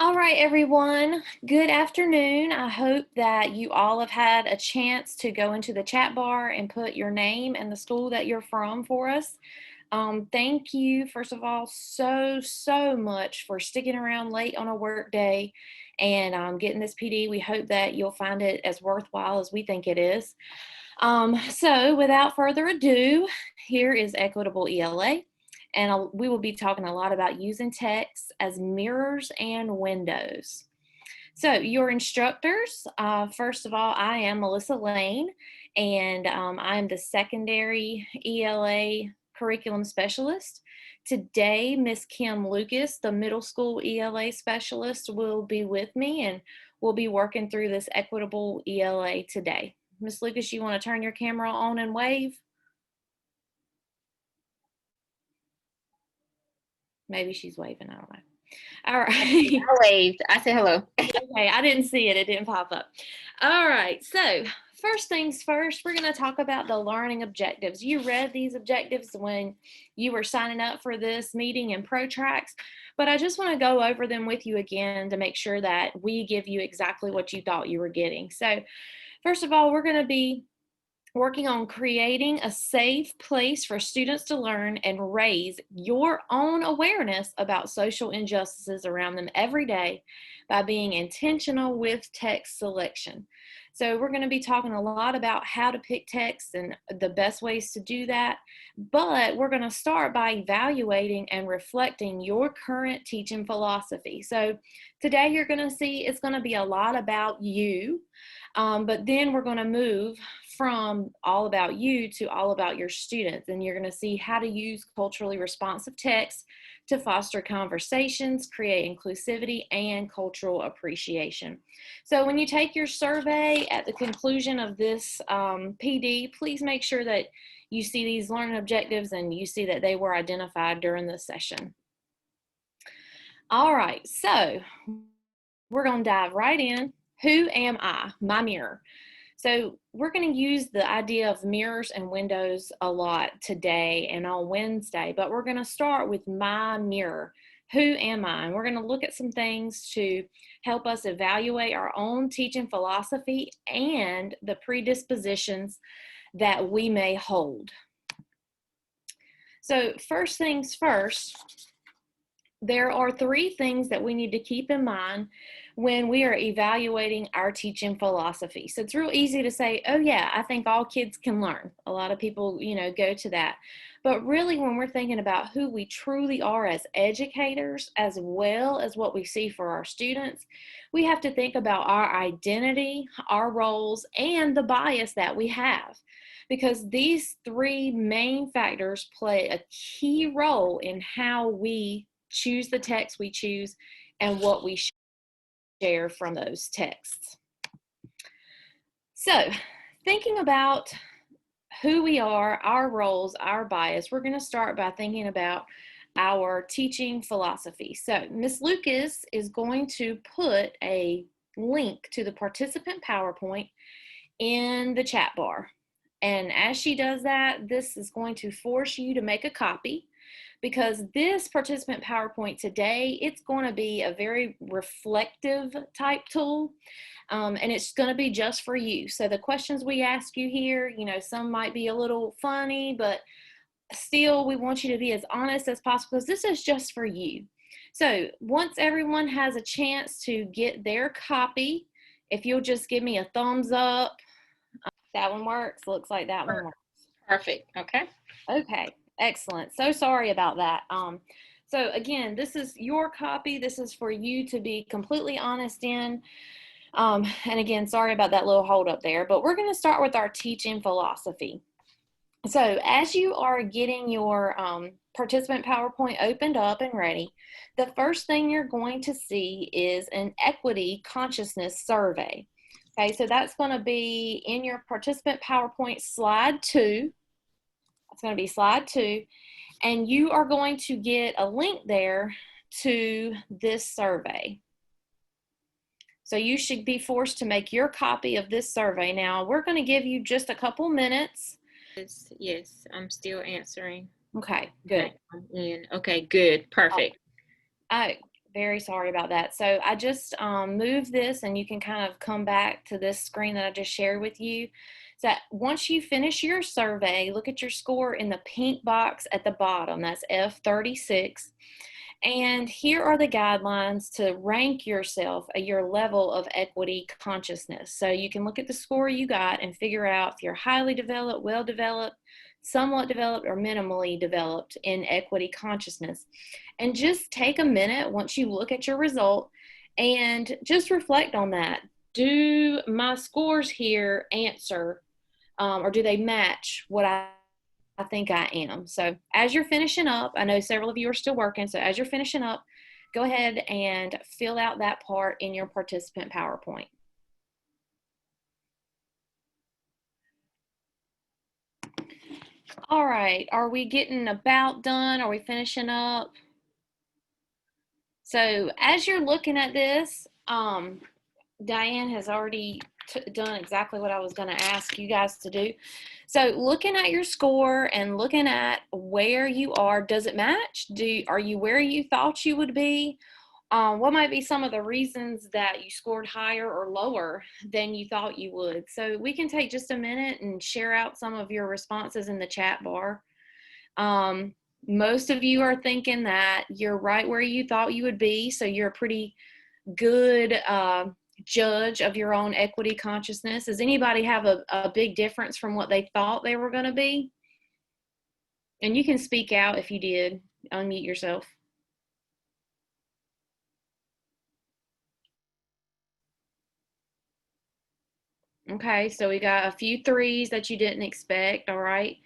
All right, everyone. Good afternoon. I hope that you all have had a chance to go into the chat bar and put your name and the school that you're from for us. Thank you, first of all, so much for sticking around late on a work day and getting this PD. We hope that you'll find it as worthwhile as we think it is. So without further ado, here is Equitable ELA. And we will be talking a lot about using text as mirrors and windows. So your instructors, first of all, I am Melissa Lane, and I am the secondary ELA curriculum specialist. Today, Miss Kim Lucas, the middle school ELA specialist, will be with me, and we'll be working through this Equitable ELA today. Miss Lucas, you want to turn your camera on and wave? Maybe she's waving, I don't know. All right. I waved. I said hello. Okay, I didn't see it. It didn't pop up. All right, so first things first, we're going to talk about the learning objectives. You read these objectives when you were signing up for this meeting in ProTracks, but I just want to go over them with you again to make sure that we give you exactly what you thought you were getting. So first of all, we're going to be working on creating a safe place for students to learn and raise your own awareness about social injustices around them every day by being intentional with text selection. So we're going to be talking a lot about how to pick text and the best ways to do that, but we're going to start by evaluating and reflecting your current teaching philosophy. So today you're going to see it's going to be a lot about you, but then we're going to move from all about you to all about your students, and you're going to see how to use culturally responsive text to foster conversations, create inclusivity, and cultural appreciation. So when you take your survey at the conclusion of this PD, please make sure that you see these learning objectives and you see that they were identified during this session. All right, so we're going to dive right in. Who am I? My mirror. So we're going to use the idea of mirrors and windows a lot today and on Wednesday, but we're going to start with my mirror. Who am I? And we're going to look at some things to help us evaluate our own teaching philosophy and the predispositions that we may hold. So first things first, there are three things that we need to keep in mind when we are evaluating our teaching philosophy. So it's real easy to say, oh yeah, I think all kids can learn. A lot of people, go to that. But really, when we're thinking about who we truly are as educators, as well as what we see for our students, we have to think about our identity, our roles, and the bias that we have. Because these three main factors play a key role in how we choose the text we choose and what we share from those texts. So thinking about who we are, our roles, our bias, we're going to start by thinking about our teaching philosophy. So Ms. Lucas is going to put a link to the participant PowerPoint in the chat bar. And as she does that, this is going to force you to make a copy, because this participant PowerPoint today, it's going to be a very reflective type tool, and it's going to be just for you. So the questions we ask you here, some might be a little funny, but still we want you to be as honest as possible, because this is just for you. So once everyone has a chance to get their copy, if you'll just give me a thumbs up. That one works. Looks like that one works. Perfect. Okay. Okay. Excellent. So sorry about that. So again, this is your copy. This is for you to be completely honest in. And again, sorry about that little hold up there, but we're going to start with our teaching philosophy. So as you are getting your participant PowerPoint opened up and ready, the first thing you're going to see is an equity consciousness survey. Okay, so that's going to be in your participant PowerPoint slide 2. It's going to be slide 2, and you are going to get a link there to this survey. So you should be forced to make your copy of this survey. Now, we're going to give you just a couple minutes. Yes, I'm still answering. Okay, good. Okay, good, perfect. Very sorry about that. So I just moved this, and you can kind of come back to this screen that I just shared with you. So once you finish your survey, look at your score in the pink box at the bottom. That's F36. And here are the guidelines to rank yourself at your level of equity consciousness. So you can look at the score you got and figure out if you're highly developed, well developed, somewhat developed, or minimally developed in equity consciousness. And just take a minute once you look at your result and just reflect on that. Do my scores here answer or do they match what I think I am? So as you're finishing up, I know several of you are still working, so as you're finishing up, go ahead and fill out that part in your participant PowerPoint. All right, are we getting about done? Are we finishing up? So as you're looking at this, Diane has already done exactly what I was going to ask you guys to do. So looking at your score and looking at where you are, does it match? Are you where you thought you would be? What might be some of the reasons that you scored higher or lower than you thought you would? So we can take just a minute and share out some of your responses in the chat bar. Most of you are thinking that you're right where you thought you would be, so you're a pretty good judge of your own equity consciousness. Does anybody have a big difference from what they thought they were going to be? And you can speak out if you did. Unmute yourself. Okay, so we got a few threes that you didn't expect. All right.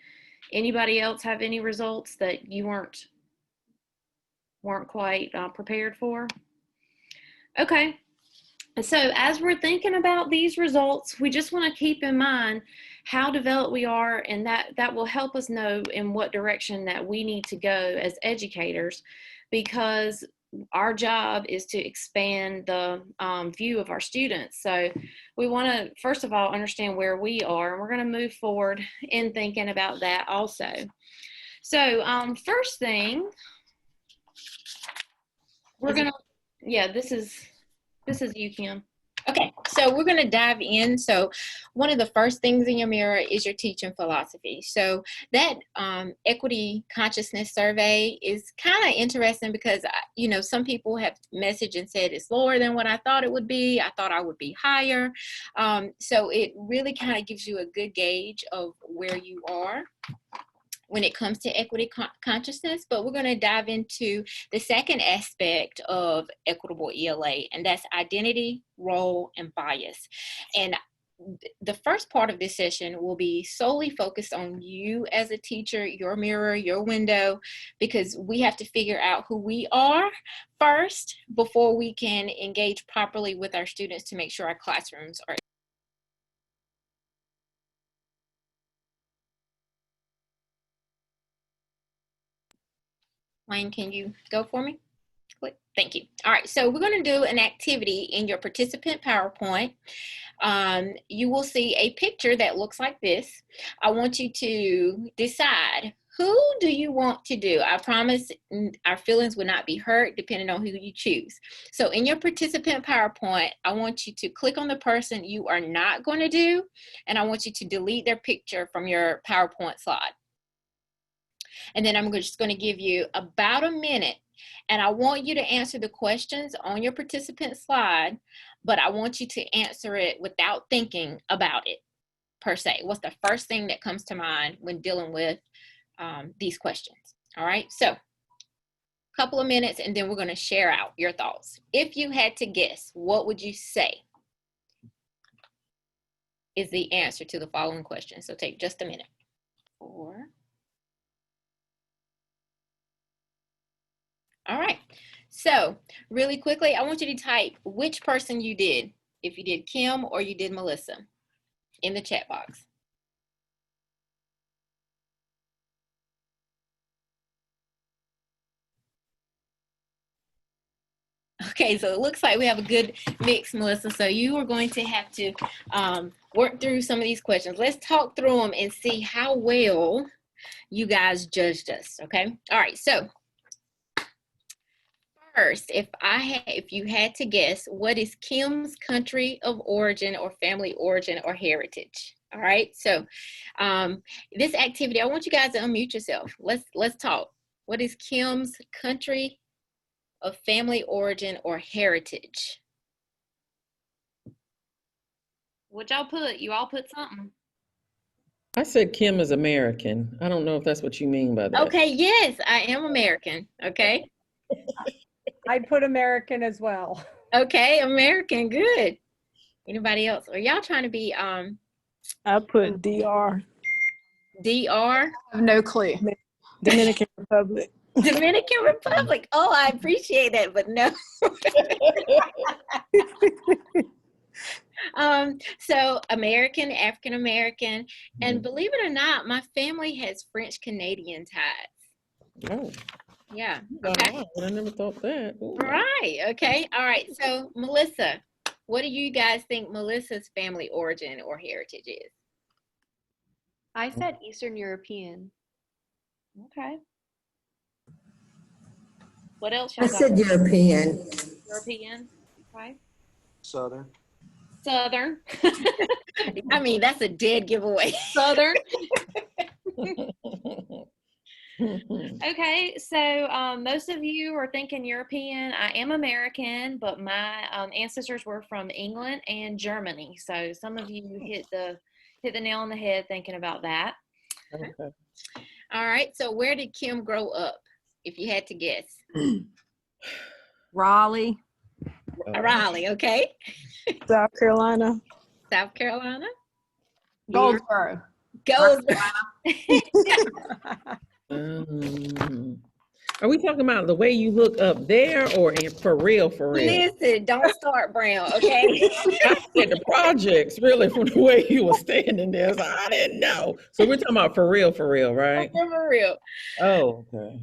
Anybody else have any results that you weren't quite prepared for? Okay. So as we're thinking about these results, we just want to keep in mind how developed we are, and that will help us know in what direction that we need to go as educators, because our job is to expand the view of our students. So we want to, first of all, understand where we are, and we're going to move forward in thinking about that also. So first thing, we're going to, yeah, this is you, Kim. Okay, so we're going to dive in. So one of the first things in your mirror is your teaching philosophy. So that equity consciousness survey is kind of interesting because, you know, some people have messaged and said it's lower than what I thought it would be. I thought I would be higher. So it really kind of gives you a good gauge of where you are when it comes to equity consciousness. But we're going to dive into the second aspect of Equitable ELA, and that's identity, role, and bias. And the first part of this session will be solely focused on you as a teacher, your mirror, your window, because we have to figure out who we are first before we can engage properly with our students to make sure our classrooms are. Wayne, can you go for me? Click. Thank you. All right, so we're going to do an activity in your participant PowerPoint. You will see a picture that looks like this. I want you to decide, who do you want to do? I promise our feelings will not be hurt depending on who you choose. So in your participant PowerPoint, I want you to click on the person you are not going to do, and I want you to delete their picture from your PowerPoint slide. And then I'm just going to give you about a minute, and I want you to answer the questions on your participant slide, but I want you to answer it without thinking about it per se. What's the first thing that comes to mind when dealing with these questions? All right, so a couple of minutes, and then we're going to share out your thoughts. If you had to guess, what would you say is the answer to the following question? So take just a minute. 4. All right, so really quickly, I want you to type which person you did, if you did Kim or you did Melissa, in the chat box. Okay, so it looks like we have a good mix, Melissa. So you are going to have to work through some of these questions. Let's talk through them and see how well you guys judged us, okay? All right, so first, if you had to guess, what is Kim's country of origin or family origin or heritage? All right. So this activity, I want you guys to unmute yourself. Let's talk. What is Kim's country of family origin or heritage? What y'all put? You all put something. I said Kim is American. I don't know if that's what you mean by that. Okay, yes, I am American. Okay. I'd put American as well. Okay, American, good. Anybody else? Are y'all trying to be I put DR. DR? I have no clue. Dominican Republic. Dominican Republic. Oh, I appreciate that, but no. So American, African American, and believe it or not, my family has French Canadian ties. Oh, Yeah. wow, Okay. I never thought that. Ooh. Right. Okay. All right. So Melissa, what do you guys think Melissa's family origin or heritage is? I said Eastern European. Okay. What else? I Y'all got? said European. European. Okay. Southern. Southern. I mean, that's a dead giveaway. Southern. Okay, so most of you are thinking European. I am American, but my ancestors were from England and Germany. So some of you hit the nail on the head thinking about that. Okay. All right. So where did Kim grow up, if you had to guess? Raleigh. Raleigh. Okay. South Carolina. South Carolina. Goldsboro. Goldsboro. Are we talking about the way you look up there or for real, for real? Listen, don't start, Brown. Okay. I said the projects, really, from the way you were standing there. So I didn't know. So we're talking about for real, right? For real. Oh, okay.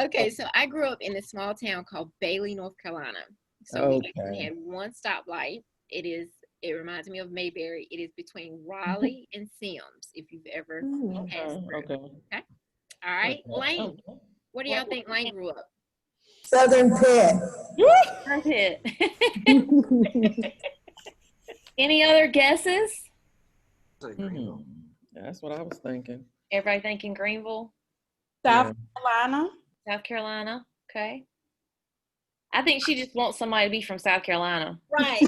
Okay, so I grew up in a small town called Bailey, North Carolina. So we actually Okay. had one stoplight. It reminds me of Mayberry. It is between Raleigh and Sims, if you've ever passed through. Okay. All right, Okay. Lane, where do y'all think Lane grew up? Southern Pitt. That's it. Any other guesses? Say Greenville. That's what I was thinking. Everybody thinking Greenville, South Carolina. South Carolina. Okay. I think she just wants somebody to be from South Carolina. Right.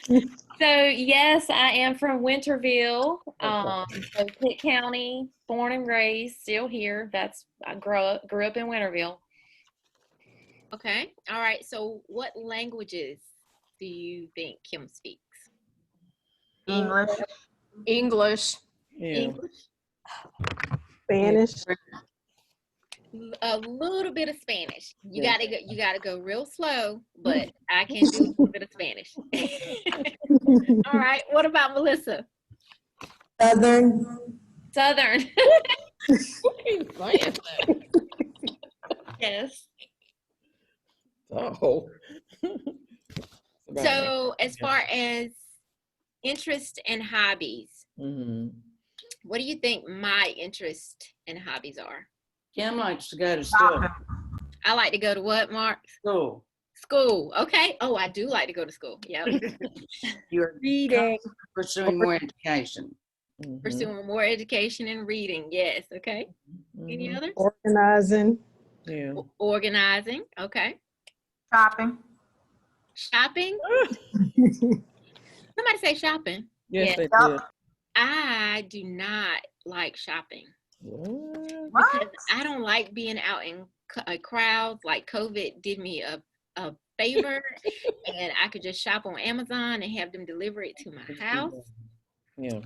So yes, I am from Winterville, Okay. so Pitt County, born and raised, still here. I grew up in Winterville. Okay. All right. So what languages do you think Kim speaks? English. English. Yeah. English. Spanish. A little bit of Spanish. You Yeah. gotta go real slow, but I can do a little bit of Spanish. All right. What about Melissa? Southern. Southern. Keep saying that. Yes. Oh. So as far as interest and hobbies, what do you think my interest and hobbies are? Kim likes to go to school. I like to go to what, Mark? School. School. Okay. Oh, I do like to go to school. Yeah. You're Reading. pursuing more education. Pursuing more education and reading. Yes. Okay. Any others? Organizing. Yeah. Organizing. Okay. Shopping. Shopping. Somebody say shopping. Yes, Yeah. they did. I do not like shopping What? because I don't like being out in crowds. Like COVID did me a favor, and I could just shop on Amazon and have them deliver it to my house. Yeah.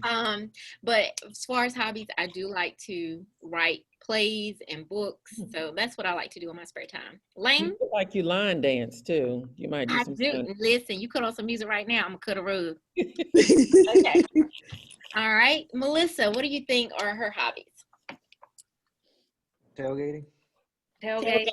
But as far as hobbies, I do like to write plays and books. So that's what I like to do in my spare time. Lane? You look like you line dance too. You might do I some do. line- Listen, you cut on some music right now, I'm gonna cut a rug. Okay. All right. Melissa, what do you think are her hobbies? Tailgating. Tailgate.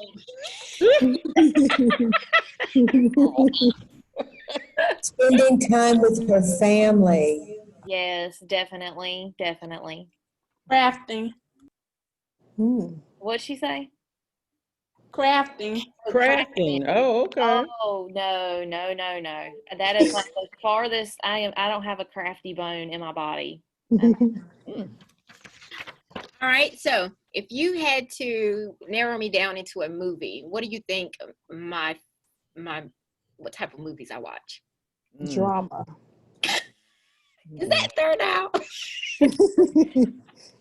Spending time with her family. Yes, definitely. Crafting. What'd she say? Crafting. Crafting. Oh, okay. Oh, no, no, no, no. That is like the farthest I don't have a crafty bone in my body. Mm. All right, so if you had to narrow me down into a movie, what do you think what type of movies I watch? Drama. Is that third out?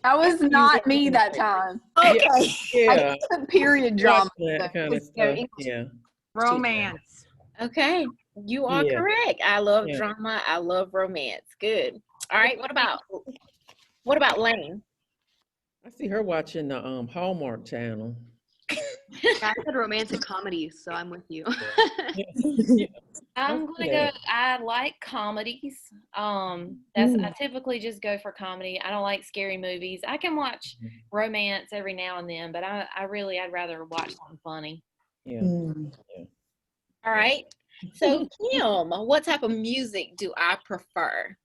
That was not me that time. Okay. Yeah. I said period drama. That kind of With, you know, stuff. English Yeah. Romance. Okay, you are Yeah. correct. I love Yeah. drama. I love romance. Good. All right, what about Lane? I see her watching the Hallmark Channel. I said romantic comedies, so I'm with you. I'm gonna go. I like comedies. I typically just go for comedy. I don't like scary movies. I can watch romance every now and then, but I'd rather watch something funny. Yeah. All right. So Kim, what type of music do I prefer?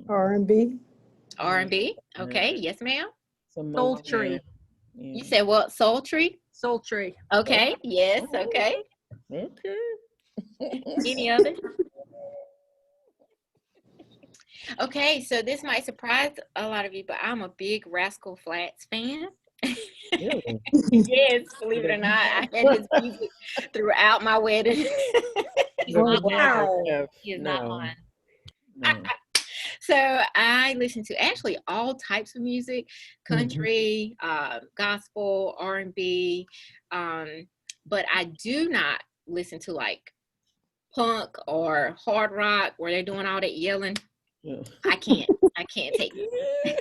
R&B. R&B. Okay. Yes, ma'am. Sultry. You said what? Sultry. Sultry. Okay. Yes. Okay. Okay. Any others? Okay, so this might surprise a lot of you, but I'm a big Rascal Flatts fan. Really? Yes, believe it or not, I had his music throughout my wedding. He's not Wow. mine. He is not mine. No. So I listen to actually all types of music, country, gospel, R&B, but I do not listen to like punk or hard rock where they're doing all that yelling. Yeah. I can't take it.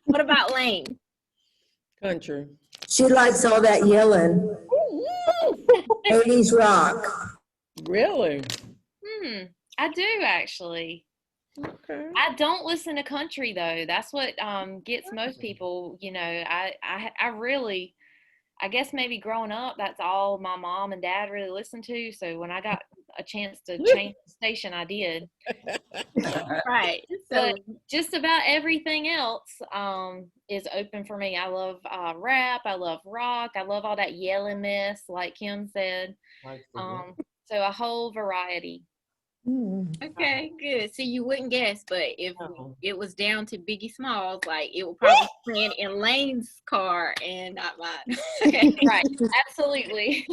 What about Lane? Country. She likes all that yelling. 80s rock. Really? I do actually. Okay. I don't listen to country though. That's what gets most people, I really, I guess maybe growing up, that's all my mom and dad really listened to. So when I got a chance to change the station, I did. Right. But just about everything else is open for me. I love rap. I love rock. I love all that yelling mess, like Kim said. So a whole variety. Okay, good. See, you wouldn't guess, but if it was down to Biggie Smalls, like it would probably be in Lane's car and not mine. Okay, right. Absolutely.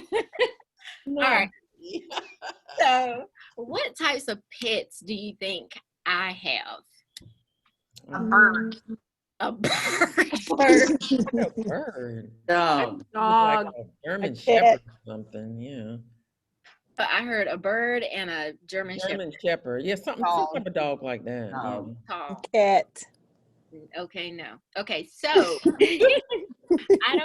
All right. So, what types of pets do you think I have? A bird. A bird. A bird. Dog. Like a German Shepherd or something. Yeah. But I heard a bird and a German Shepherd. Yeah, some type of dog like that. Dog. Tall. Cat. Okay, no. Okay, so I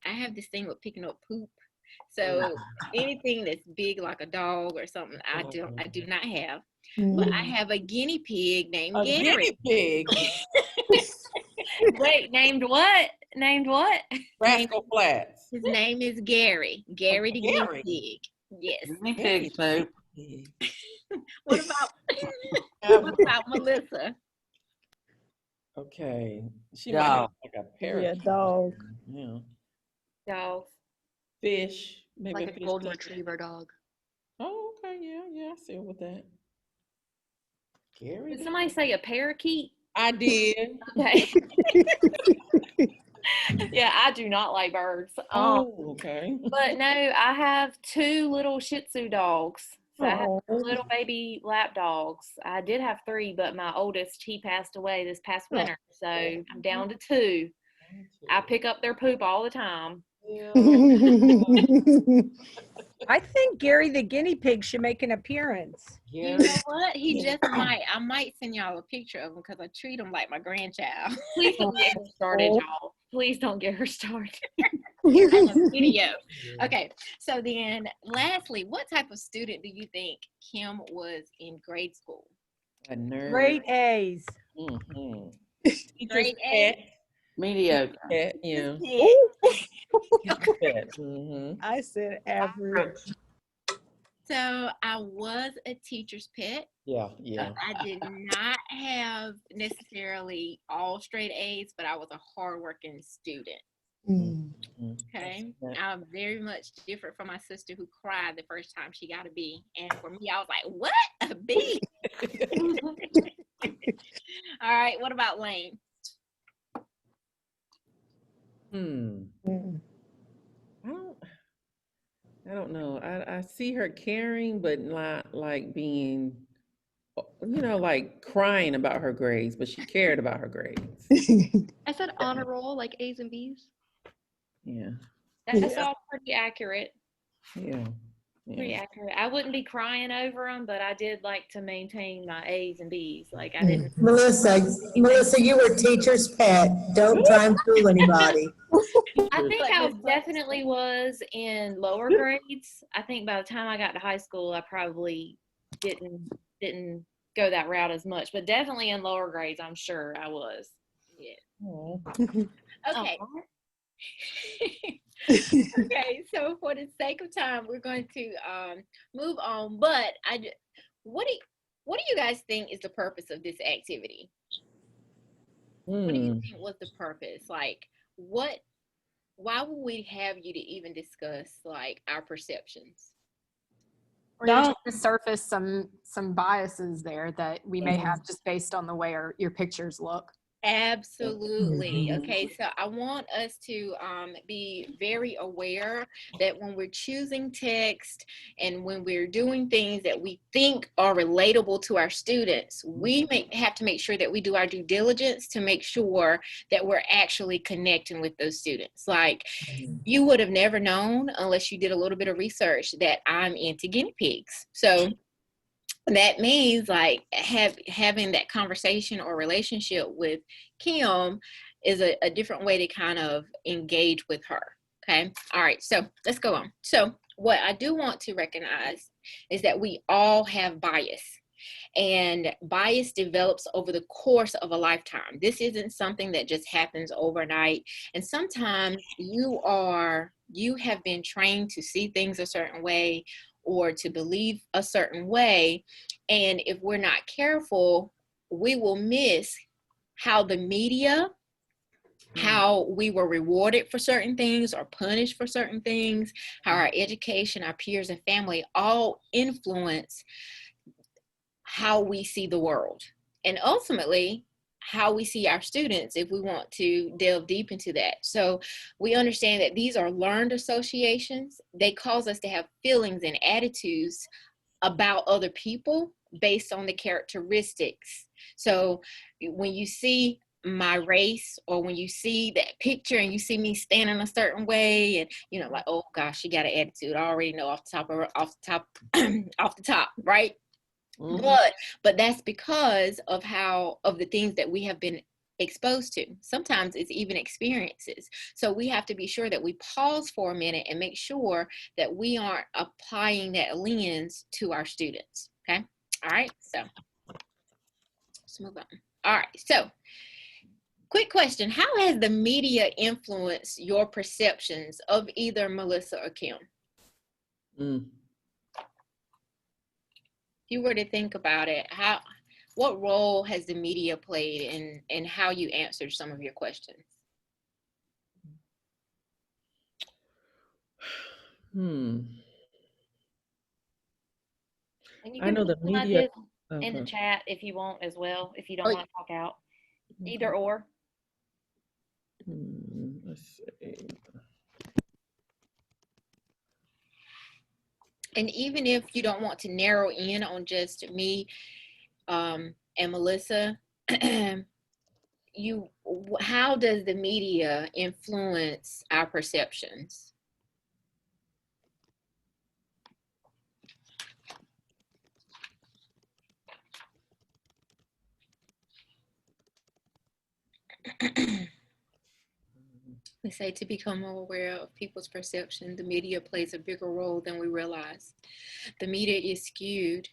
have this thing with picking up poop. So anything that's big like a dog or something, I do not have. But I have a guinea pig named Gary. Guinea pig. Wait, named what? Named what? Rascal Flatts. His name is Gary. Gary the guinea pig. Yes. Guinea pig poop. What about Melissa? Okay. She Dog. might have like a parrot. Yeah, dog. Yeah. Dog. Fish. Maybe Like a fish golden catcher. retriever dog. Oh, okay. Yeah, I see it with that. Gary. Did somebody say a parakeet? I did. Okay. Yeah, I do not like birds. Okay. But no, I have 2 little Shih Tzu dogs. So I have little baby lap dogs. I did have 3, but my oldest, he passed away this past winter. So I'm down to 2. I pick up their poop all the time. I think Gary the guinea pig should make an appearance. You know what? He just might. I might send y'all a picture of him because I treat him like my grandchild. Please don't get her started, y'all. Please don't get her started. Video. Okay. So then, lastly, what type of student do you think Kim was in grade school? A nerd. Great A's. Grade A. Mediocre. Yeah. I said average. So I was a teacher's pet. Yeah, yeah. I did not have necessarily all straight A's, but I was a hardworking student. Mm. Okay. Yeah. I'm very much different from my sister who cried the first time she got a B. And for me, I was like, what? A B? All right. What about Lane? Hmm. Mm. I don't know. I see her caring, but not like being, like crying about her grades, but she cared about her grades. I said honor roll, like A's and B's. Yeah, That's Yeah. all pretty accurate. yeah, Pretty yeah. accurate. I wouldn't be crying over them, but I did like to maintain my A's and B's. Like I Mm. didn't. Melissa, you were teacher's pet. Don't try and fool anybody. I think Like I Miss Bucks. definitely was in lower grades. I think by the time I got to high school, I probably didn't go that route as much, but definitely in lower grades, I'm sure I was. Yeah. Oh. Okay. Aw. Okay. So for the sake of time, we're going to move on. But what do you guys think is the purpose of this activity? What do you Hmm. think was the purpose? Like, why would we have you to even discuss like our perceptions? Or just to surface some biases there that we may Yeah. have just based on the way your pictures look. Absolutely. Mhm. Okay, so I want us to be very aware that when we're choosing text and when we're doing things that we think are relatable to our students, we have to make sure that we do our due diligence to make sure that we're actually connecting with those students. Like, you would have never known unless you did a little bit of research that I'm into guinea pigs. So that means like having that conversation or relationship with Kim is a different way to kind of engage with her. Okay. All right. So let's go on. So what I do want to recognize is that we all have bias. And bias develops over the course of a lifetime. This isn't something that just happens overnight. And sometimes you have been trained to see things a certain way or to believe a certain way. And if we're not careful, we will miss how the media, how we were rewarded for certain things or punished for certain things, how our education, our peers and family all influence how we see the world, and ultimately how we see our students if we want to delve deep into that. So we understand that these are learned associations. They cause us to have feelings and attitudes about other people based on the characteristics. So when you see my race, or when you see that picture and you see me standing a certain way, and like, oh gosh, she got an attitude. I already know off the top, right? Mhm. But that's because of the things that we have been exposed to. Sometimes it's even experiences. So we have to be sure that we pause for a minute and make sure that we aren't applying that lens to our students. Okay. All right. So let's move on. All right. So quick question. How has the media influenced your perceptions of either Melissa or Kim? Mm. If you were to think about it, what role has the media played in how you answered some of your questions? Hmm. And you I can know put the some media. ideas in the Okay. chat if you want as well, if you don't Oh, want to talk out. Either or. Let's see. and even if you don't want to narrow in on just me and Melissa, how does the media influence our perceptions? We say to become more aware of people's perception, the media plays a bigger role than we realize. The media is skewed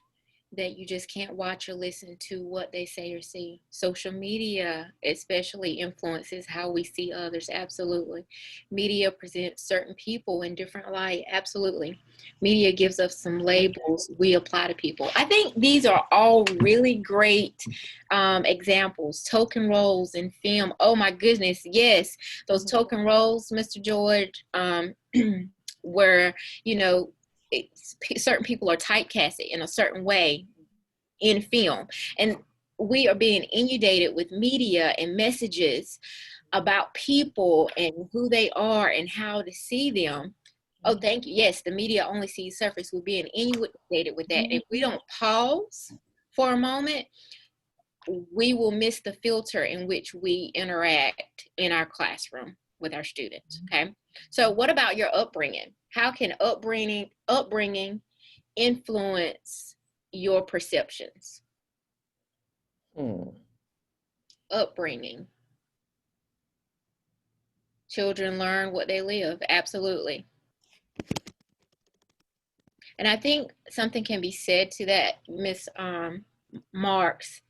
that you just can't watch or listen to what they say or see. Social media especially influences how we see others. Absolutely. Media presents certain people in different light. Absolutely. Media gives us some labels we apply to people. I think these are all really great examples. Token roles in film. Oh my goodness. Yes. Those token roles, Mr. George, where, you know, certain people are typecasted in a certain way in film, and we are being inundated with media and messages about people and who they are and how to see them. Oh, thank you. Yes, the media only sees surface. We're being inundated with that. If we don't pause for a moment, we will miss the filter in which we interact in our classroom with our students. Okay. So what about your upbringing? How can upbringing influence your perceptions? Upbringing. Children learn what they live. Absolutely. And I think something can be said to that, Miss Marks,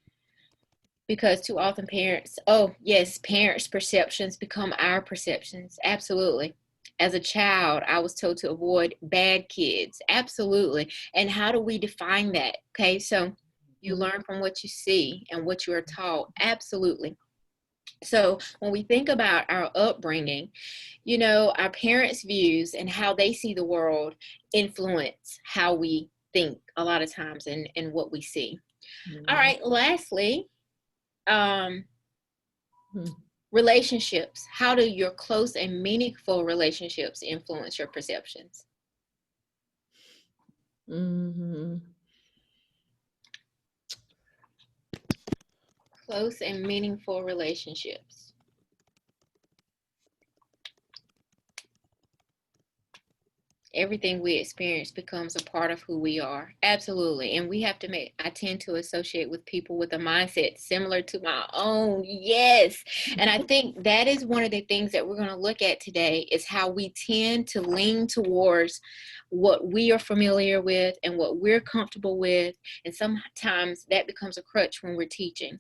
because too often parents, oh yes, parents' perceptions become our perceptions. Absolutely. As a child, I was told to avoid bad kids. Absolutely. And how do we define that? Okay, so you learn from what you see and what you are taught. Absolutely. So when we think about our upbringing, you know, our parents' views and how they see the world influence how we think a lot of times and what we see. All right, lastly, relationships. How do your close and meaningful relationships influence your perceptions? Close and meaningful relationships. Everything we experience becomes a part of who we are. Absolutely. And we have to I tend to associate with people with a mindset similar to my own. Yes. And I think that is one of the things that we're going to look at today, is how we tend to lean towards what we are familiar with and what we're comfortable with. And sometimes that becomes a crutch when we're teaching.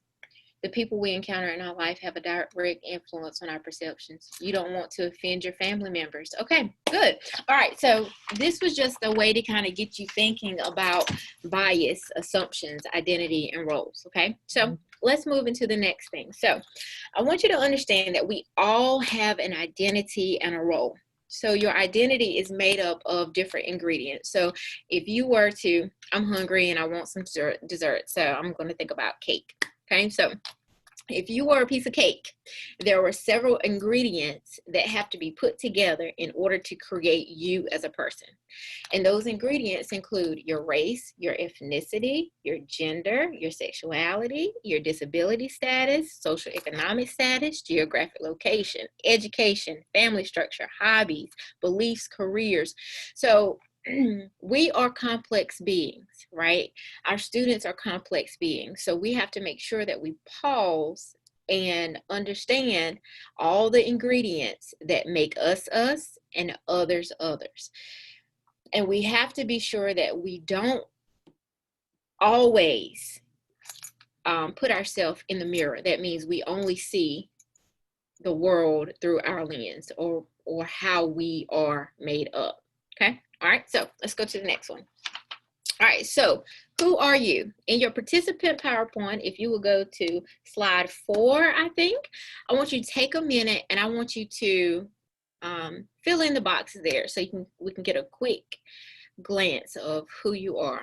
The people we encounter in our life have a direct influence on our perceptions. You don't want to offend your family members. Okay, good. All right, so this was just a way to kind of get you thinking about bias, assumptions, identity, and roles, okay? So let's move into the next thing. So I want you to understand that we all have an identity and a role. So your identity is made up of different ingredients. So if you were to, I'm hungry and I want some dessert, so I'm going to think about cake. Okay, so if you were a piece of cake, there were several ingredients that have to be put together in order to create you as a person. And those ingredients include your race, your ethnicity, your gender, your sexuality, your disability status, social economic status, geographic location, education, family structure, hobbies, beliefs, careers. So we are complex beings, right? Our students are complex beings. So we have to make sure that we pause and understand all the ingredients that make us us and others others. And we have to be sure that we don't always put ourselves in the mirror. That means we only see the world through our lens or how we are made up. Okay. All right. So let's go to the next one. All right. So who are you? In your participant PowerPoint, if you will go to slide 4, I think, I want you to take a minute and I want you to fill in the boxes there so we can get a quick glance of who you are.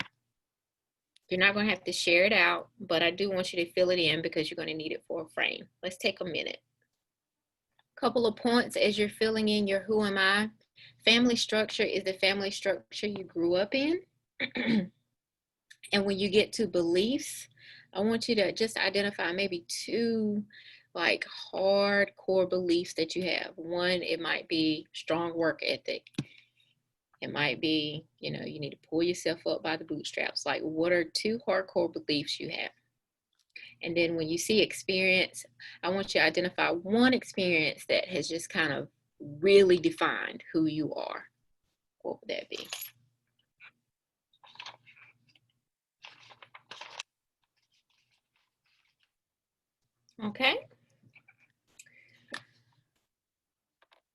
You're not going to have to share it out, but I do want you to fill it in because you're going to need it for a frame. Let's take a minute. Couple of points as you're filling in your who am I. Family structure is the family structure you grew up in. And when you get to beliefs, I want you to just identify maybe 2 like hardcore beliefs that you have. One, it might be strong work ethic. It might be, you know, you need to pull yourself up by the bootstraps. Like, what are 2 hardcore beliefs you have? And then when you see experience, I want you to identify 1 experience that has just kind of really defined who you are. What would that be? Okay.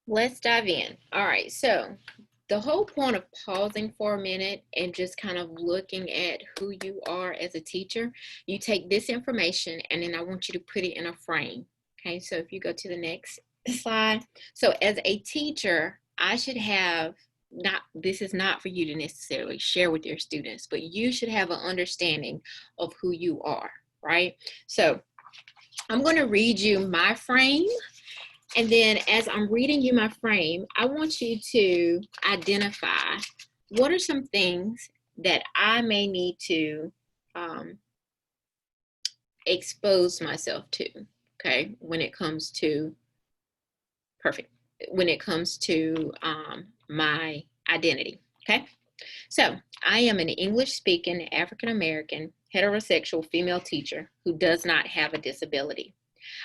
Let's dive in. All right, so the whole point of pausing for a minute and just kind of looking at who you are as a teacher, you take this information and then I want you to put it in a frame. Okay, so if you go to the next slide. So as a teacher, I should have this is not for you to necessarily share with your students, but you should have an understanding of who you are, right? So I'm going to read you my frame. And then as I'm reading you my frame, I want you to identify what are some things that I may need to expose myself to, okay, when it comes to, when it comes to my identity, okay? So I am an English-speaking African-American heterosexual female teacher who does not have a disability.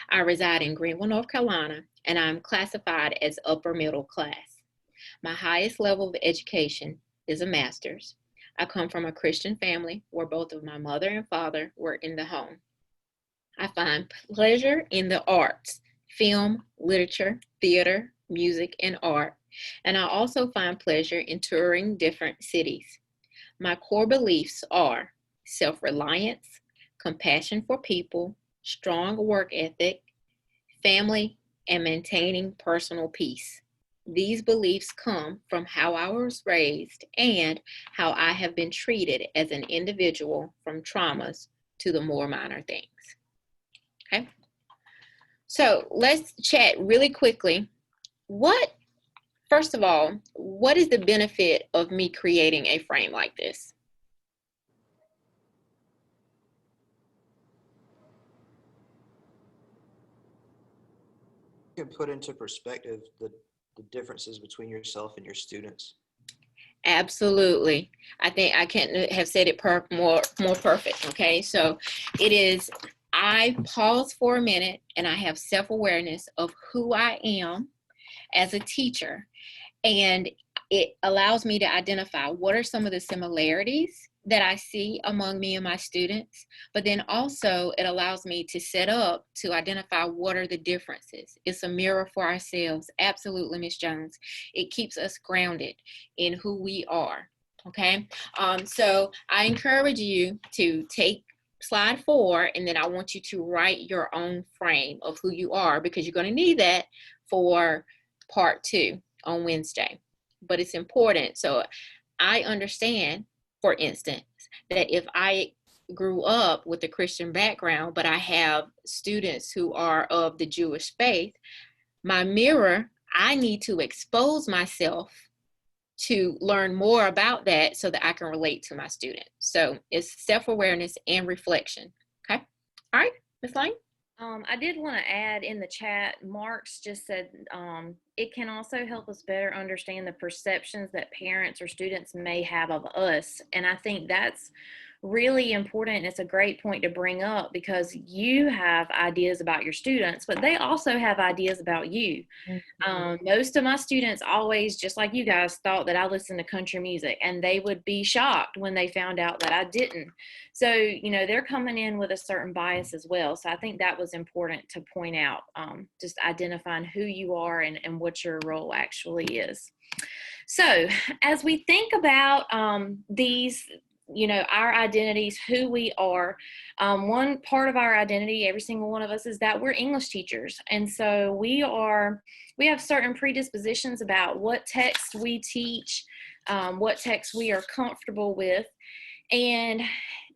I reside in Greenville, North Carolina, and I'm classified as upper middle class. My highest level of education is a master's. I come from a Christian family where both of my mother and father were in the home. I find pleasure in the arts, film, literature, theater, music, and art, and I also find pleasure in touring different cities. My core beliefs are self-reliance, compassion for people, strong work ethic, family, and maintaining personal peace. These beliefs come from how I was raised and how I have been treated as an individual, from traumas to the more minor things. Okay, so let's chat really quickly. First of all, what is the benefit of me creating a frame like this? You can put into perspective the differences between yourself and your students. Absolutely. I think I can't have said it more perfect. Okay, so it is, I pause for a minute and I have self-awareness of who I am as a teacher, and it allows me to identify what are some of the similarities that I see among me and my students, but then also it allows me to set up to identify what are the differences. It's a mirror for ourselves. Absolutely, Ms. Jones. It keeps us grounded in who we are, okay? So I encourage you to take slide 4, and then I want you to write your own frame of who you are, because you're going to need that for part 2 on Wednesday. But it's important. So I understand, for instance, that if I grew up with a Christian background, but I have students who are of the Jewish faith, my mirror, I need to expose myself to learn more about that so that I can relate to my student. So it's self-awareness and reflection. Okay. All right, Ms. Lane. I did want to add in the chat, Mark's just said it can also help us better understand the perceptions that parents or students may have of us. And I think that's really important. It's a great point to bring up, because you have ideas about your students, but they also have ideas about you. Most of my students always, just like you guys, thought that I listened to country music, and they would be shocked when they found out that I didn't. So, you know, they're coming in with a certain bias as well. So I think that was important to point out, just identifying who you are and what your role actually is. So as we think about these, you know, our identities, who we are, one part of our identity, every single one of us, is that we're English teachers. And so we have certain predispositions about what text we teach, what text we are comfortable with. And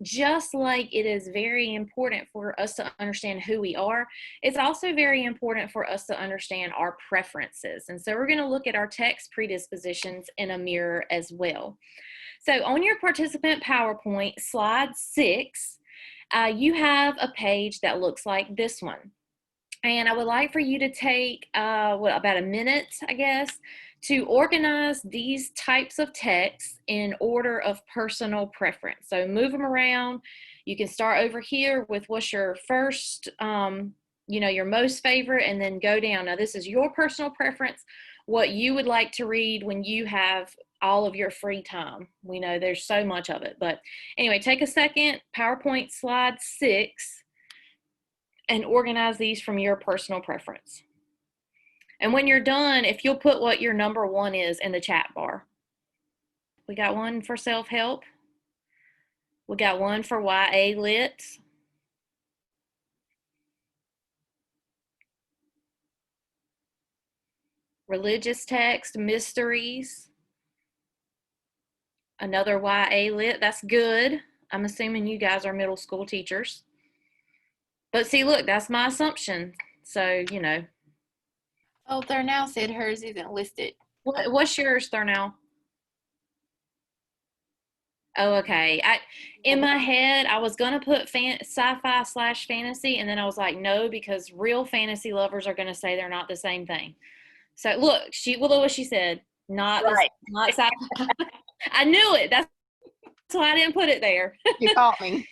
just like it is very important for us to understand who we are, it's also very important for us to understand our preferences. And so we're going to look at our text predispositions in a mirror as well. So on your participant PowerPoint, slide 6, you have a page that looks like this one. And I would like for you to take about a minute, I guess, to organize these types of texts in order of personal preference. So move them around. You can start over here with what's your first, you know, your most favorite, and then go down. Now, this is your personal preference, what you would like to read when you have all of your free time. We know there's so much of it. But anyway, take a second, PowerPoint slide 6. and organize these from your personal preference. And when you're done, if you'll put what your number 1 is in the chat bar. We got one for self-help. We got one for YA Lit. Religious text, mysteries. Another YA Lit, that's good. I'm assuming you guys are middle school teachers. But see, look, that's my assumption. So, you know. Oh, Thurnell said hers isn't listed. What's yours, Thurnell? Oh, okay. In my head, I was gonna put sci-fi/fantasy, and then I was like, no, because real fantasy lovers are gonna say they're not the same thing. So look, what she said, not sci-fi. I knew it. That's why I didn't put it there. You caught me.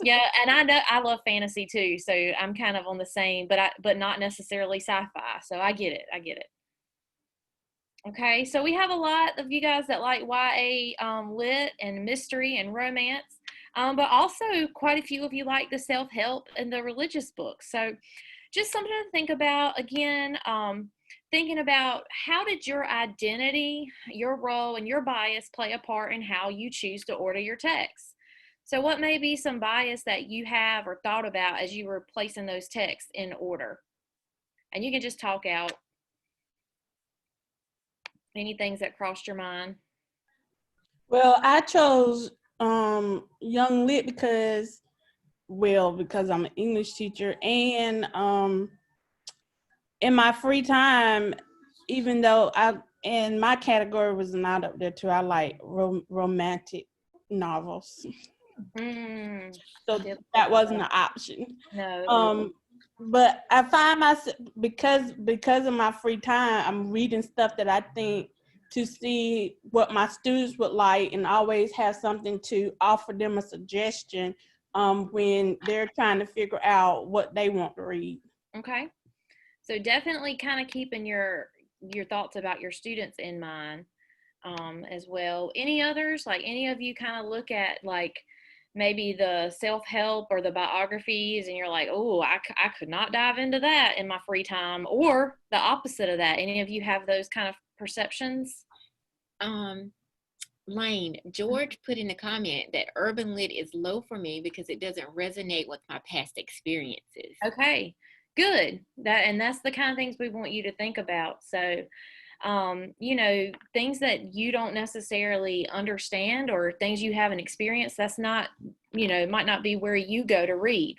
Yeah, and I know I love fantasy too, so I'm kind of on the same, but not necessarily sci-fi. So I get it. Okay, so we have a lot of you guys that like YA lit and mystery and romance, but also quite a few of you like the self-help and the religious books. So just something to think about. Again, thinking about how did your identity, your role, and your bias play a part in how you choose to order your texts. So what may be some bias that you have or thought about as you were placing those texts in order? And you can just talk out any things that crossed your mind. Well, I chose Young Lit because I'm an English teacher, and in my free time, even though my category was not up there too, I like romantic novels. So that wasn't an option. No. But I find myself, because of my free time, I'm reading stuff that I think to see what my students would like, and always have something to offer them a suggestion when they're trying to figure out what they want to read. Okay. So definitely kind of keeping your thoughts about your students in mind as well. Any others, like any of you kind of look at like maybe the self-help or the biographies and you're like, oh, I could not dive into that in my free time, or the opposite of that? Any of you have those kind of perceptions? Lane, George put in a comment that urban lit is low for me because it doesn't resonate with my past experiences. Okay, good. That's the kind of things we want you to think about. So you know, things that you don't necessarily understand or things you haven't experienced, that's not, you know, might not be where you go to read.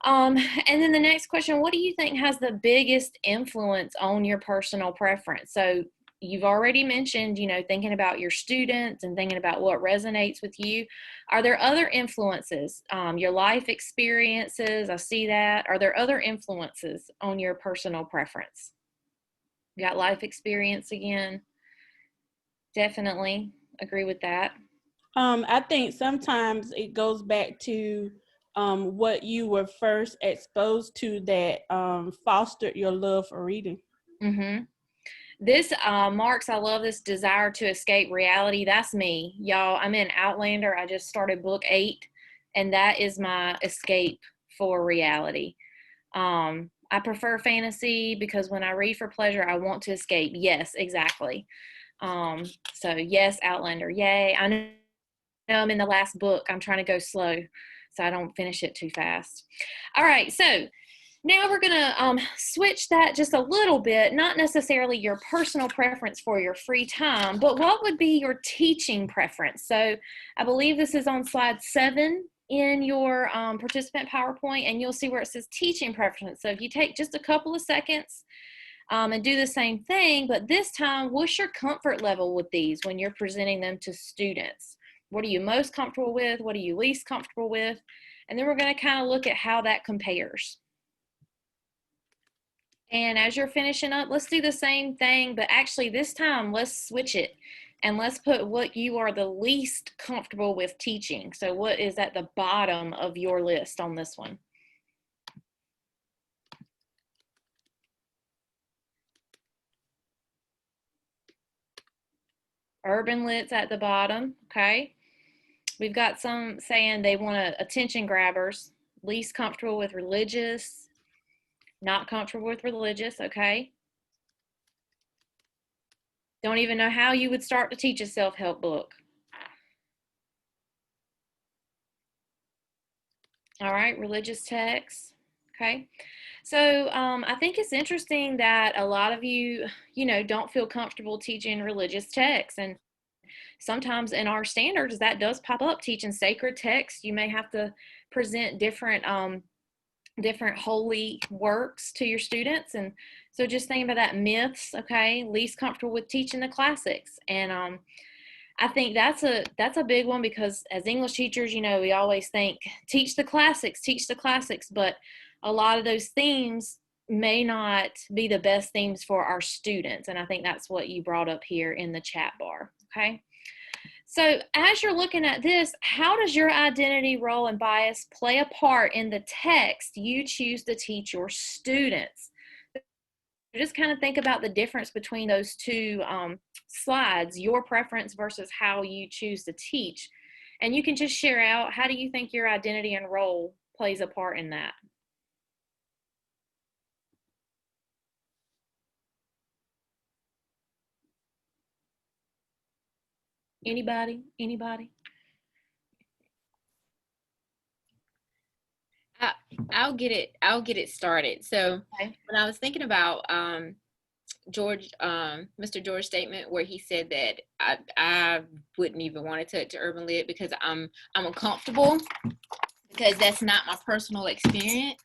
And then the next question, what do you think has the biggest influence on your personal preference? So you've already mentioned, you know, thinking about your students and thinking about what resonates with you. Are there other influences? Your life experiences, I see that. Are there other influences on your personal preference? Got life experience again. Definitely agree with that. I think sometimes it goes back to what you were first exposed to that fostered your love for reading. Mm-hmm. This Marks, I love this desire to escape reality. That's me, y'all. I'm in Outlander. I just started book 8, and that is my escape for reality. I prefer fantasy because when I read for pleasure, I want to escape. Yes, exactly. So yes, Outlander, yay. I know I'm in the last book. I'm trying to go slow so I don't finish it too fast. All right, so now we're gonna switch that just a little bit, not necessarily your personal preference for your free time, but what would be your teaching preference? So I believe this is on slide 7 in your participant PowerPoint, and you'll see where it says teaching preference. So if you take just a couple of seconds and do the same thing, but this time, what's your comfort level with these when you're presenting them to students? What are you most comfortable with? What are you least comfortable with? And then we're going to kind of look at how that compares. And as you're finishing up, let's do the same thing, but actually this time, let's switch it. And let's put what you are the least comfortable with teaching. So what is at the bottom of your list on this one? Urban Lit's at the bottom, okay? We've got some saying they want attention grabbers. least comfortable with religious, not comfortable with religious, okay? Don't even know how you would start to teach a self-help book. All right, religious texts, okay? So I think it's interesting that a lot of you, don't feel comfortable teaching religious texts. And sometimes in our standards, that does pop up, teaching sacred texts. You may have to present different holy works to your students. And so just thinking about that, myths, okay, least comfortable with teaching the classics. And I think that's a big one, because as English teachers, we always think teach the classics, but a lot of those themes may not be the best themes for our students. And I think that's what you brought up here in the chat bar, okay? So as you're looking at this, how does your identity, role, and bias play a part in the text you choose to teach your students? Just kind of think about the difference between those two slides, your preference versus how you choose to teach. And you can just share out, how do you think your identity and role plays a part in that? Anybody? I'll get it started. So Okay. when I was thinking about George, Mr. George's statement where he said that I wouldn't even want to touch urban lit because I'm uncomfortable, because that's not my personal experience.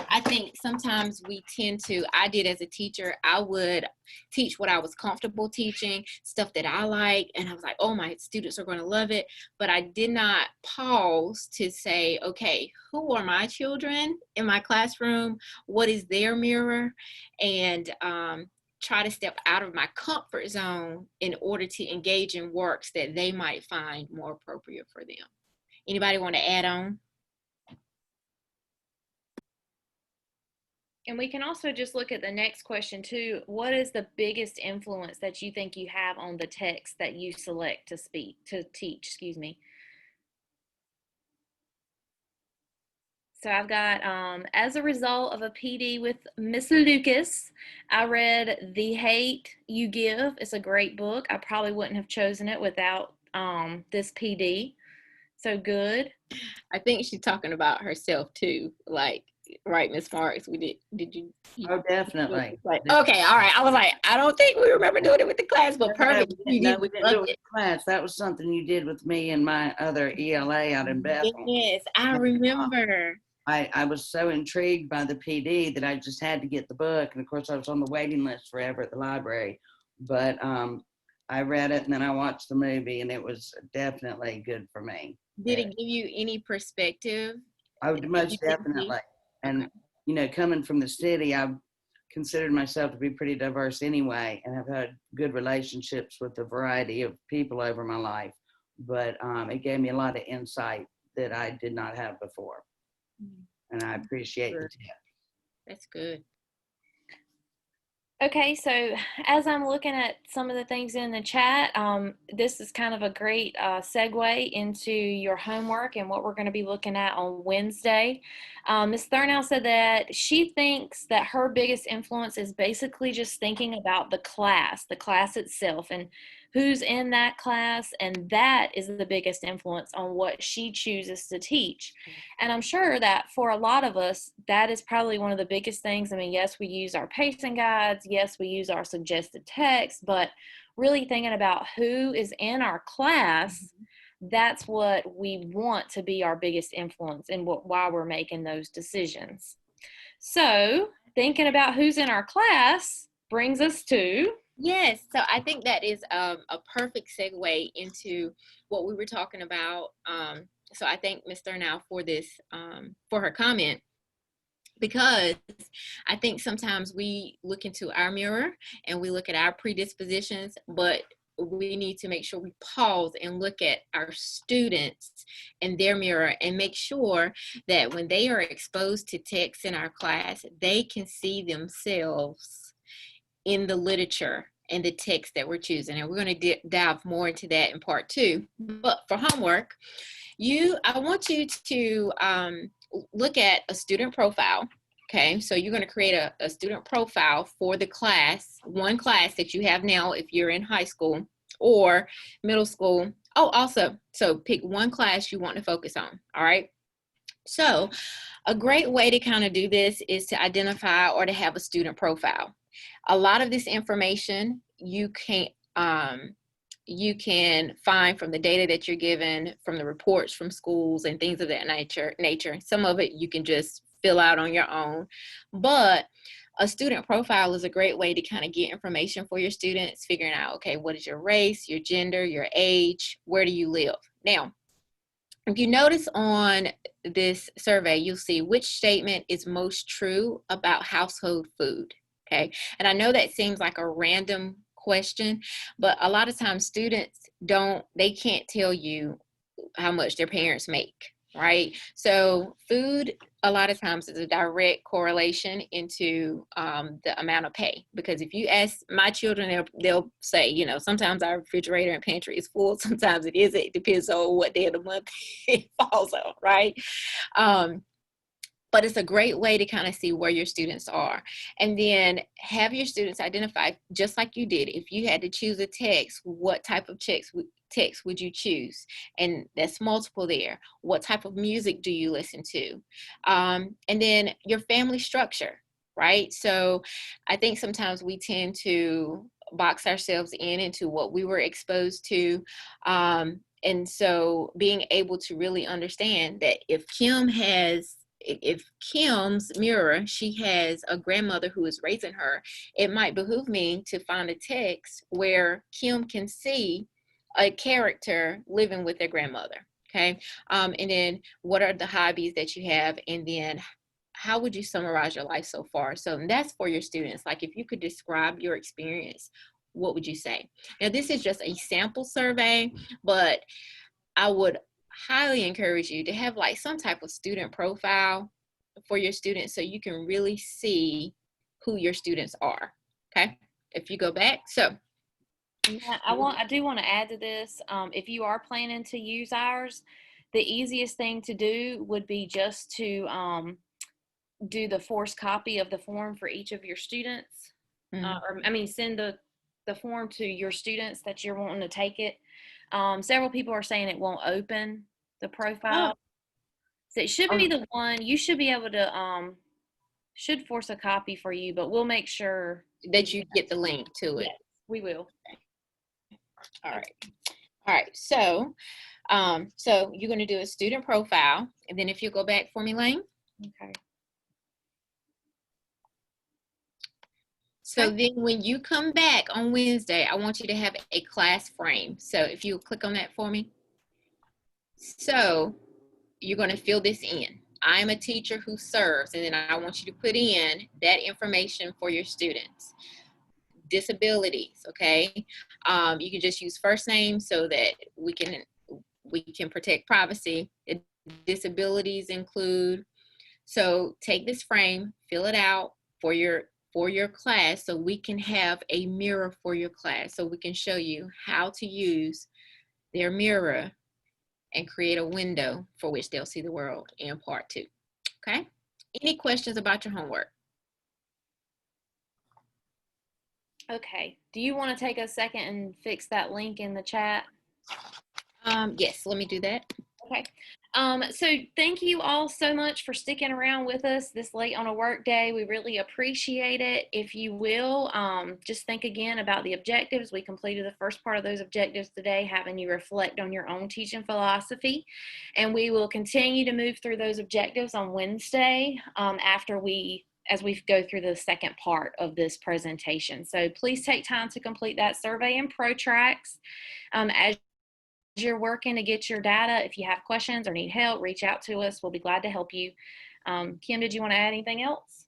I think sometimes we tend to, I did as a teacher, I would teach what I was comfortable teaching, stuff that I like, and I was like, oh, my students are going to love it. But I did not pause to say, okay, who are my children in my classroom? What is their mirror? And try to step out of my comfort zone in order to engage in works that they might find more appropriate for them. Anybody want to add on? And we can also just look at the next question too. What is the biggest influence that you think you have on the text that you select to teach, excuse me? So I've got, as a result of a PD with Miss Lucas, I read The Hate You Give. It's a great book. I probably wouldn't have chosen it without this PD. So good. I think she's talking about herself too. Like, right, Miss Marks? Did you? Oh, definitely. Like, okay, all right. I was like, I don't think we remember doing it with the class, but perfect. No, we didn't do it with the class. That was something you did with me and my other ELA out in Bethel. Yes, I remember. I was so intrigued by the PD that I just had to get the book. And of course I was on the waiting list forever at the library, but I read it and then I watched the movie and it was definitely good for me. Did it give you any perspective? I would most definitely. And, you know, coming from the city, I've considered myself to be pretty diverse anyway, and have had good relationships with a variety of people over my life. But it gave me a lot of insight that I did not have before. And I appreciate the tip. That's good. Okay, so as I'm looking at some of the things in the chat, this is kind of a great segue into your homework and what we're going to be looking at on Wednesday. Ms. Thurnow said that she thinks that her biggest influence is basically just thinking about the class itself, and who's in that class, and that is the biggest influence on what she chooses to teach. And I'm sure that for a lot of us, that is probably one of the biggest things. I mean, yes, we use our pacing guides, yes, we use our suggested text, but really thinking about who is in our class, that's what we want to be our biggest influence and why we're making those decisions. So thinking about who's in our class brings us to... Yes, so I think that is a perfect segue into what we were talking about. So I thank Ms. Thurnow for this, for her comment, because I think sometimes we look into our mirror and we look at our predispositions, but we need to make sure we pause and look at our students and their mirror and make sure that when they are exposed to text in our class, they can see themselves in the literature and the text that we're choosing. And we're going to dive more into that in part 2. But for homework, I want you to look at a student profile. Okay, so you're going to create a student profile for the class, one class that you have now if you're in high school or middle school. Oh, also, so pick one class you want to focus on, all right? So a great way to kind of do this is to identify or to have a student profile. A lot of this information you can find from the data that you're given, from the reports from schools and things of that nature. Some of it you can just fill out on your own, but a student profile is a great way to kind of get information for your students, figuring out, okay, what is your race, your gender, your age, where do you live? Now, if you notice on this survey, you'll see which statement is most true about household food, okay? And I know that seems like a random question, but a lot of times students they can't tell you how much their parents make, right? So food, a lot of times, is a direct correlation into the amount of pay. Because if you ask my children, they'll say, you know, sometimes our refrigerator and pantry is full, sometimes it isn't. It depends on what day of the month it falls on, right? But it's a great way to kind of see where your students are. And then have your students identify, just like you did, if you had to choose a text, what type of text would you choose? And that's multiple there. What type of music do you listen to? And then your family structure, right? So I think sometimes we tend to box ourselves into what we were exposed to. And so being able to really understand that if Kim's mirror, she has a grandmother who is raising her, it might behoove me to find a text where Kim can see a character living with their grandmother, okay? And then what are the hobbies that you have? And then how would you summarize your life so far? So that's for your students. Like, if you could describe your experience, what would you say? Now, this is just a sample survey, but I would highly encourage you to have like some type of student profile for your students so you can really see who your students are. Okay, if you go back, so yeah, I do want to add to this. If you are planning to use ours, the easiest thing to do would be just to do the forced copy of the form for each of your students. Send the form to your students that you're wanting to take it. Several people are saying it won't open the profile. So it should be the one, you should be able to, should force a copy for you, but we'll make sure that you get the link to it. Yes, we will. All right. So, so you're going to do a student profile, and then if you go back for me, Lane. Okay. So then when you come back on Wednesday, I want you to have a class frame. So if you click on that for me. So you're going to fill this in. I'm a teacher who serves, and then I want you to put in that information for your students. Disabilities, okay? You can just use first name so that we can protect privacy. Disabilities include, so take this frame, fill it out for your class so we can have a mirror for your class, so we can show you how to use their mirror and create a window for which they'll see the world in part 2. Okay? Any questions about your homework? Okay. Do you want to take a second and fix that link in the chat? Yes, let me do that. Okay. So thank you all so much for sticking around with us this late on a work day. We really appreciate it. If you will, just think again about the objectives. We completed the first part of those objectives today, having you reflect on your own teaching philosophy. And we will continue to move through those objectives on Wednesday as we go through the second part of this presentation. So please take time to complete that survey and protracts. As you're working to get your data, if you have questions or need help, reach out to us. We'll be glad to help you. Kim, did you want to add anything else?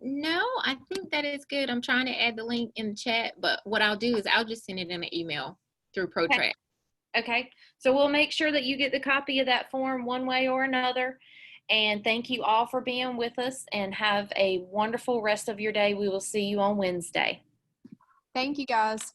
No, I think that is good. I'm trying to add the link in the chat, but what I'll do is I'll just send it in an email through Protract. Okay, so we'll make sure that you get the copy of that form one way or another. And thank you all for being with us, and have a wonderful rest of your day. We will see you on Wednesday. Thank you, guys.